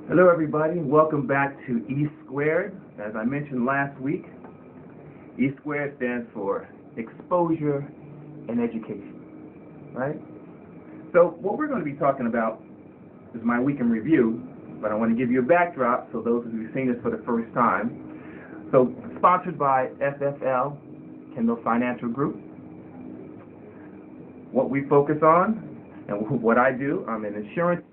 Hello everybody, welcome back to E Squared. As I mentioned last week, E Squared stands for Exposure and Education, right? So what we're going to be talking about is my week in review, but I want to give you a backdrop so those of you who've seen this for the first time. So sponsored by FFL, Kendall Financial Group. What we focus on and what I do, I'm an insurance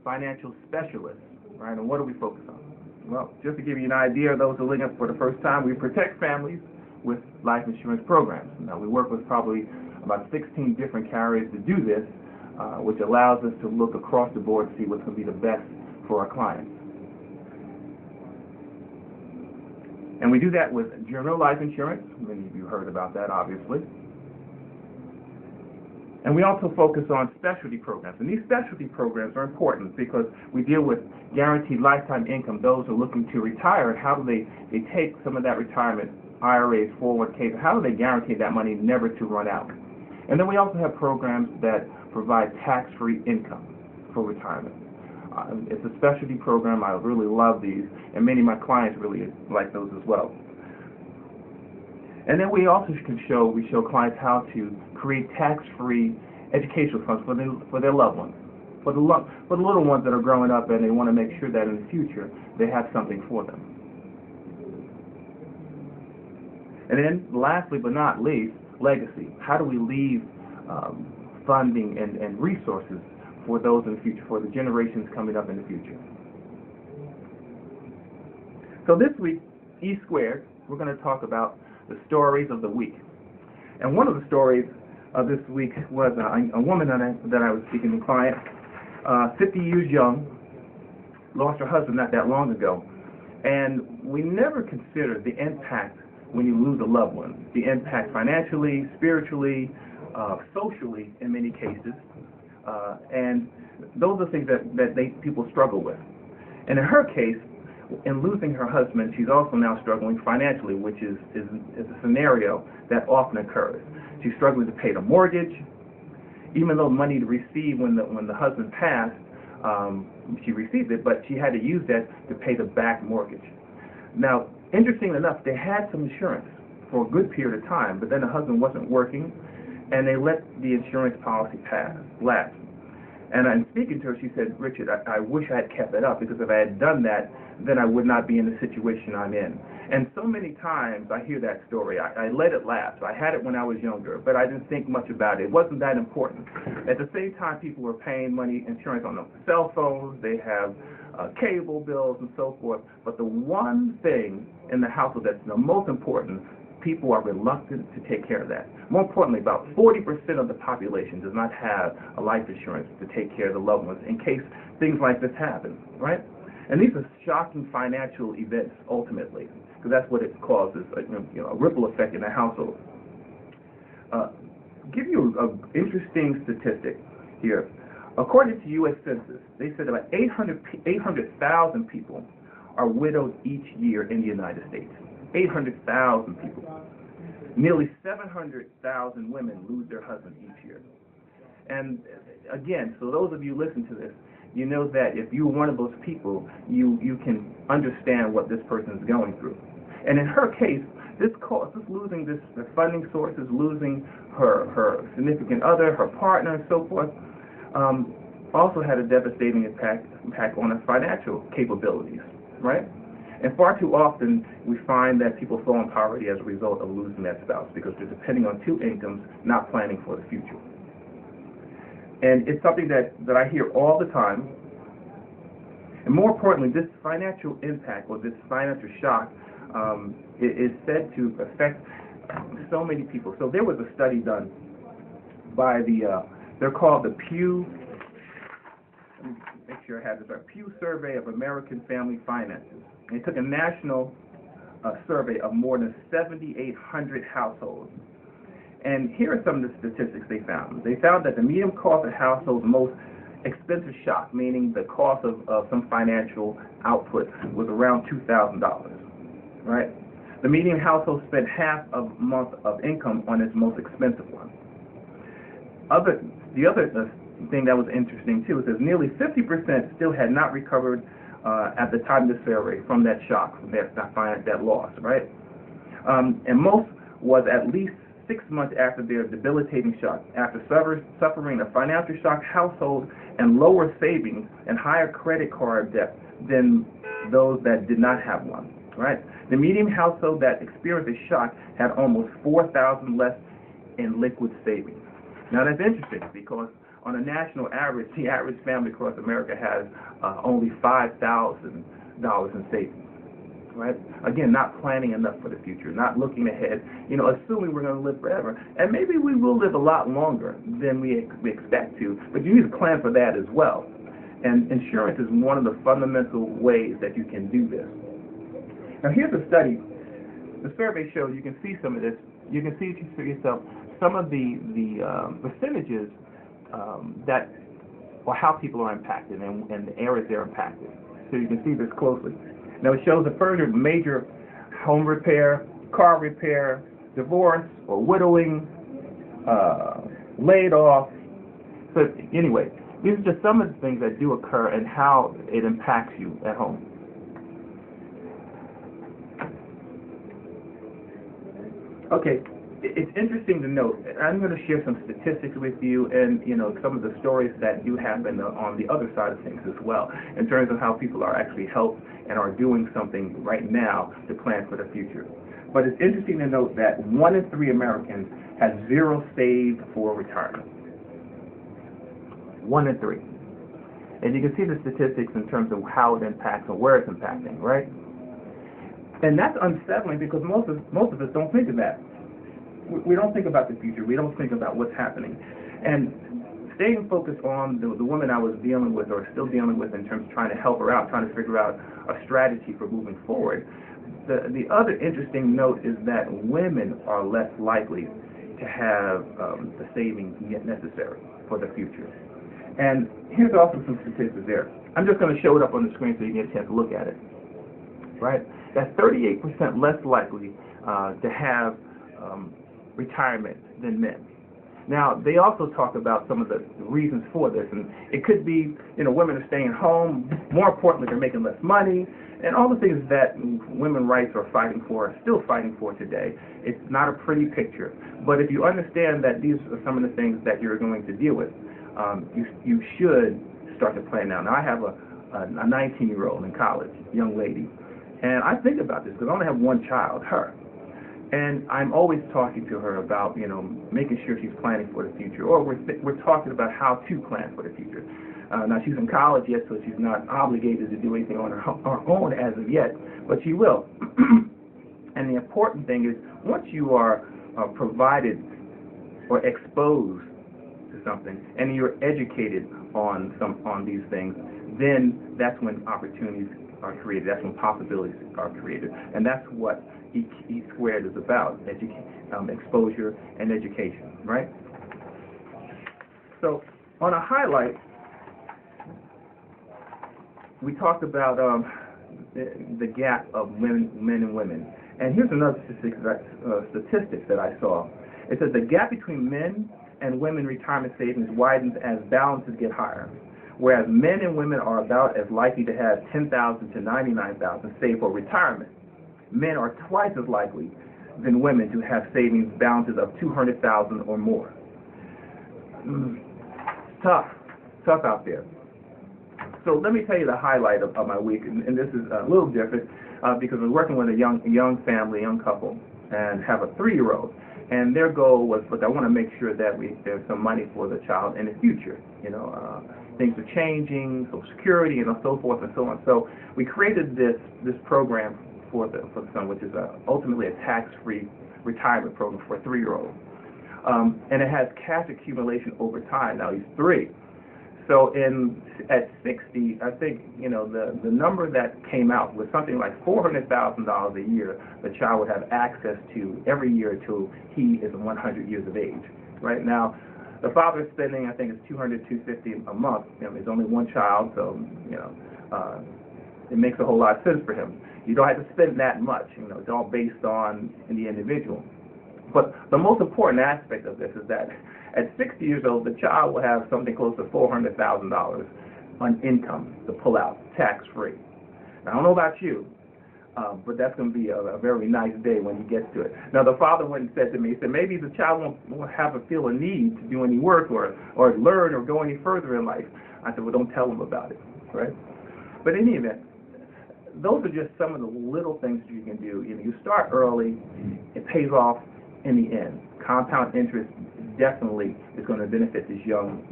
financial specialist, right? And what do we focus on? Well, just to give you an idea, those who are looking up for the first time, we protect families with life insurance programs. Now, we work with probably about 16 different carriers to do this, which allows us to look across the board to see what's going to be the best for our clients. And we do that with general life insurance. Many of you heard about that, obviously. And we also focus on specialty programs. And these specialty programs are important because we deal with guaranteed lifetime income. Those who are looking to retire, and how do they take some of that retirement, IRAs, 401ks, how do they guarantee that money never to run out? And then we also have programs that provide tax-free income for retirement. It's a specialty program. I really love these, and many of my clients really like those as well. And then we also show clients how to create tax-free educational funds for their loved ones, for the little ones that are growing up, and they want to make sure that in the future they have something for them. And then lastly but not least, legacy. How do we leave funding and resources for those in the future, for the generations coming up in the future? So this week, E Squared, we're going to talk about the stories of the week. And one of the stories of this week was a woman that I was speaking to, a client, 50 years young, lost her husband not that long ago. And we never consider the impact when you lose a loved one, the impact financially, spiritually, socially in many cases. And those are things that people struggle with. And in her case, in losing her husband, she's also now struggling financially, which is a scenario that often occurs. She's struggling to pay the mortgage, even though money to receive when the husband passed, she received it, but she had to use that to pay the back mortgage. Now, interestingly enough, they had some insurance for a good period of time, but then the husband wasn't working, and they let the insurance policy lapse. And in speaking to her, she said, "Richard, I wish I had kept it up, because if I had done that, then I would not be in the situation I'm in." And so many times I hear that story. I let it lapse. I had it when I was younger, but I didn't think much about it. It wasn't that important. At the same time, people were paying insurance on their cell phones. They have cable bills and so forth. But the one thing in the household that's the most important, people are reluctant to take care of that. More importantly, about 40% of the population does not have a life insurance to take care of the loved ones in case things like this happen, right? And these are shocking financial events, ultimately, because that's what it causes, a ripple effect in the household. Give you an interesting statistic here. According to U.S. Census, they said about 800,000 people are widowed each year in the United States. 800,000 people. Nearly 700,000 women lose their husband each year. And again, so those of you who listen to this, you know that if you're one of those people, you can understand what this person is going through. And in her case, this losing the funding sources, losing her significant other, her partner, and so forth, also had a devastating impact on her financial capabilities, right? And far too often, we find that people fall in poverty as a result of losing that spouse, because they're depending on two incomes, not planning for the future. And it's something that I hear all the time. And more importantly, this financial impact, or this financial shock, is said to affect so many people. So there was a study done by they're called the Pew, let me make sure I have this right, Pew Survey of American Family Finances. They took a national survey of more than 7,800 households. And here are some of the statistics they found. They found that the median cost of households' most expensive shock, meaning the cost of some financial output, was around $2,000, right? The median household spent half a month of income on its most expensive one. The other thing that was interesting too. It says nearly 50% still had not recovered at the time of the survey from that shock, from that loss, right? And most was at least 6 months after their debilitating shock, after suffering a financial shock, household, and lower savings and higher credit card debt than those that did not have one, right? The median household that experienced a shock had almost $4,000 less in liquid savings. Now that's interesting because on a national average, the average family across America has only $5,000 in savings. Right? Again, not planning enough for the future, not looking ahead, assuming we're going to live forever. And maybe we will live a lot longer than we expect to, but you need to plan for that as well. And insurance is one of the fundamental ways that you can do this. Now here's a study. The survey shows, you can see some of this, you can see for yourself some of the percentages that, or how people are impacted and the areas they're impacted. So you can see this closely. Now it shows a further major home repair, car repair, divorce or widowing, laid off. So anyway, these are just some of the things that do occur and how it impacts you at home. Okay, it's interesting to note, I'm going to share some statistics with you and, some of the stories that do happen on the other side of things as well, in terms of how people are actually helped and are doing something right now to plan for the future. But it's interesting to note that 1 in 3 Americans has zero saved for retirement. 1 in 3. And you can see the statistics in terms of how it impacts and where it's impacting, right? And that's unsettling because most of us don't think of that. We don't think about the future. We don't think about what's happening. And staying focused on the woman I was dealing with or still dealing with in terms of trying to help her out, trying to figure out a strategy for moving forward, the other interesting note is that women are less likely to have the savings necessary for the future. And here's also some statistics there. I'm just going to show it up on the screen so you can get a chance to look at it. Right? That's 38% less likely to have retirement than men. Now, they also talk about some of the reasons for this, and it could be, women are staying home. More importantly, they're making less money, and all the things that women's rights are still fighting for today. It's not a pretty picture, but if you understand that these are some of the things that you're going to deal with, you should start to plan now. Now, I have a 19-year-old in college, young lady, and I think about this because I only have one child, her. And I'm always talking to her about, making sure she's planning for the future, or we're talking about how to plan for the future. Now, she's in college yet, so she's not obligated to do anything on her own as of yet, but she will. And the important thing is, once you are provided or exposed to something, and you're educated on these things, then that's when opportunities are created. That's when possibilities are created, and that's what E squared is about: exposure and education, right? So, on a highlight, we talked about the gap of men and women, and here's another statistic that I saw. It says the gap between men and women retirement savings widens as balances get higher. Whereas men and women are about as likely to have $10,000 to $99,000 saved for retirement, men are twice as likely than women to have savings balances of $200,000 or more. Tough out there. So let me tell you the highlight of my week, and this is a little different because we're working with a young family, young couple, and have a 3-year-old. And their goal was, look, I want to make sure that there's some money for the child in the future. Things are changing, Social Security, and so forth and so on. So we created this program for the son, which is ultimately a tax-free retirement program for a 3-year-old. And it has cash accumulation over time. Now he's 3. So at 60, I think, the number that came out was something like $400,000 a year the child would have access to every year until he is 100 years of age. Right now, the father's spending, I think, is $200, $250 a month. There's only one child, so it makes a whole lot of sense for him. You don't have to spend that much. It's all based on the individual. But the most important aspect of this is that At 60 years old, the child will have something close to $400,000 on income to pull out, tax-free. Now, I don't know about you, but that's going to be a very nice day when he gets to it. Now, the father went and said to me, he said, maybe the child won't have a feel a need to do any work or learn or go any further in life. I said, well, don't tell him about it, right? But in any event, those are just some of the little things you can do. You start early, it pays off in the end. Compound interest definitely is going to benefit this young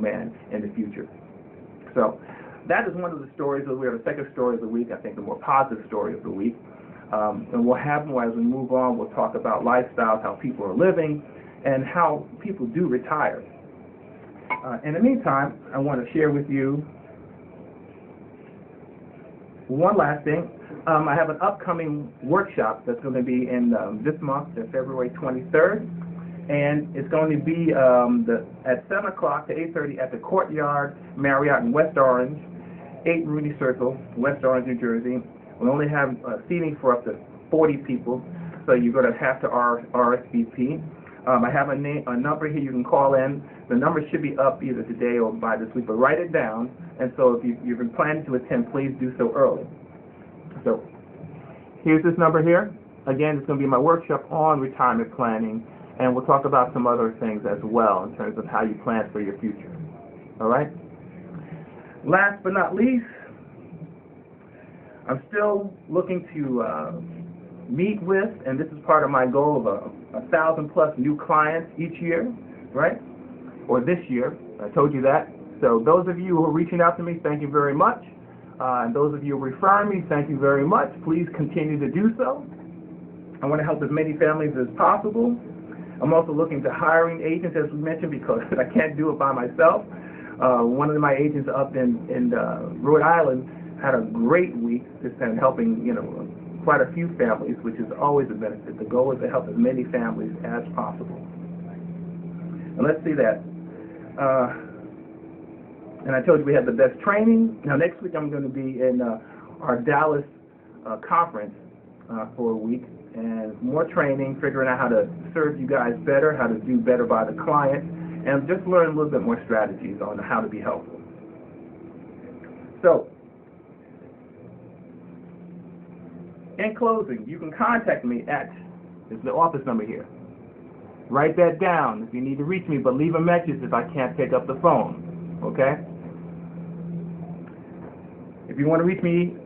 man in the future. So that is one of the stories. We have a second story of the week, I think the more positive story of the week. And we'll have more as we move on. We'll talk about lifestyles, how people are living, and how people do retire. In the meantime, I want to share with you one last thing. I have an upcoming workshop that's going to be in this month, February 23rd, and it's going to be at 7 o'clock to 8:30 at the Courtyard Marriott in West Orange, 8 Rooney Circle, West Orange, New Jersey. We only have seating for up to 40 people, so you're going to have to RSVP. I have a number here you can call in. The number should be up either today or by this week, but write it down. And so if you've been planning to attend, please do so early. So here's this number here. Again, it's going to be my workshop on retirement planning, and we'll talk about some other things as well in terms of how you plan for your future. All right? Last but not least, I'm still looking to meet with, and this is part of my goal of 1,000+ new clients each year, right? Or this year. I told you that. So those of you who are reaching out to me, thank you very much. And those of you who are referring me, thank you very much. Please continue to do so. I want to help as many families as possible. I'm also looking to hiring agents, as we mentioned, because I can't do it by myself. One of my agents up in Rhode Island had a great week just in helping, quite a few families, which is always a benefit. The goal is to help as many families as possible. And let's see that. And I told you we have the best training. Now next week I'm going to be in our Dallas conference for a week, and more training, figuring out how to serve you guys better, how to do better by the client, and just learn a little bit more strategies on how to be helpful. So, in closing, you can contact me at, it's the office number here. Write that down if you need to reach me, but leave a message if I can't pick up the phone, okay? If you want to reach me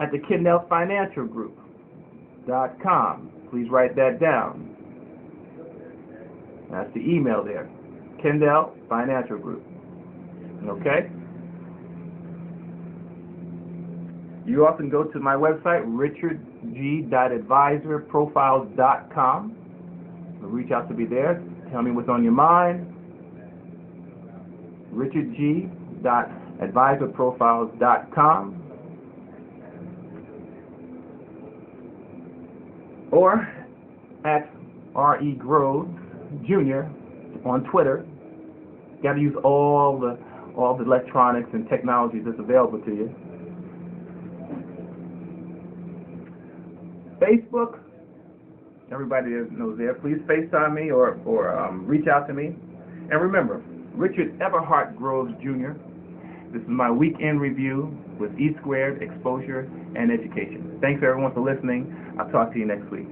at the KendellFinancialGroup.com, please write that down. That's the email there, Kendell Financial Group, okay? You also can go to my website, richardg.advisorprofiles.com. Reach out to me there. Tell me what's on your mind. richardg.advisorprofiles.com. Or at R.E. Groves Jr. on Twitter. You got to use all the electronics and technology that's available to you. Facebook, everybody knows there. Please FaceTime me or reach out to me. And remember, Richard Everhart Groves Jr. This is my weekend review with E Squared, Exposure, and Education. Thanks everyone for listening. I'll talk to you next week.